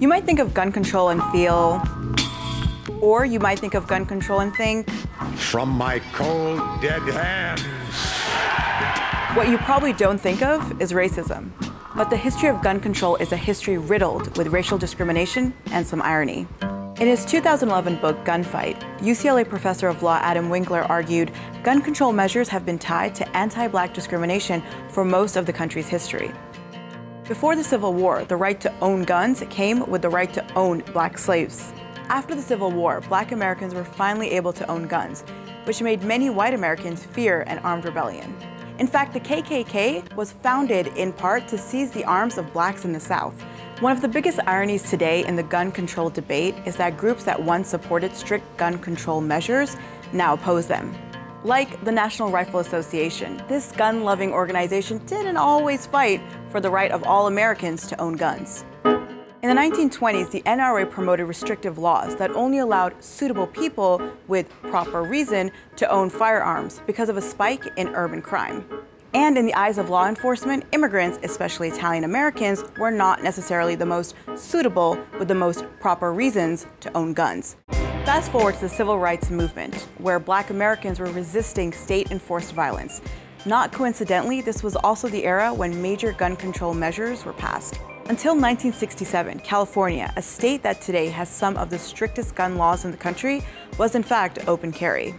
You might think of gun control and feel, or you might think of gun control and think, from my cold, dead hands. What you probably don't think of is racism. But the history of gun control is a history riddled with racial discrimination and some irony. In his 2011 book, Gunfight, UCLA professor of law Adam Winkler argued gun control measures have been tied to anti-Black discrimination for most of the country's history. Before the Civil War, the right to own guns came with the right to own Black slaves. After the Civil War, Black Americans were finally able to own guns, which made many white Americans fear an armed rebellion. In fact, the KKK was founded in part to seize the arms of Blacks in the South. One of the biggest ironies today in the gun control debate is that groups that once supported strict gun control measures now oppose them. Like the National Rifle Association, this gun-loving organization didn't always fight for the right of all Americans to own guns. In the 1920s, the NRA promoted restrictive laws that only allowed suitable people with proper reason to own firearms because of a spike in urban crime. And in the eyes of law enforcement, immigrants, especially Italian Americans, were not necessarily the most suitable with the most proper reasons to own guns. Fast forward to the Civil Rights Movement, where Black Americans were resisting state-enforced violence. Not coincidentally, this was also the era when major gun control measures were passed. Until 1967, California, a state that today has some of the strictest gun laws in the country, was in fact open carry.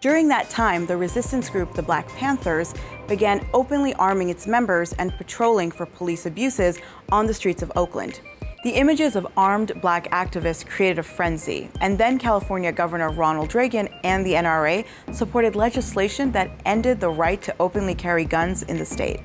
During that time, the resistance group, the Black Panthers, began openly arming its members and patrolling for police abuses on the streets of Oakland. The images of armed Black activists created a frenzy, and then California Governor Ronald Reagan and the NRA supported legislation that ended the right to openly carry guns in the state.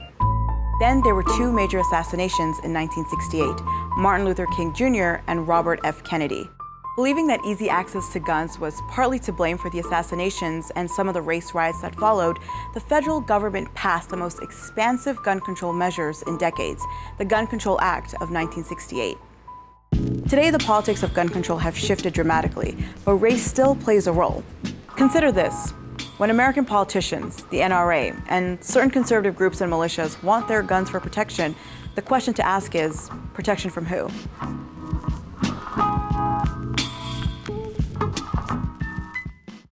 Then there were two major assassinations in 1968, Martin Luther King Jr. and Robert F. Kennedy. Believing that easy access to guns was partly to blame for the assassinations and some of the race riots that followed, the federal government passed the most expansive gun control measures in decades, the Gun Control Act of 1968. Today, the politics of gun control have shifted dramatically, but race still plays a role. Consider this. When American politicians, the NRA, and certain conservative groups and militias want their guns for protection, the question to ask is, protection from who?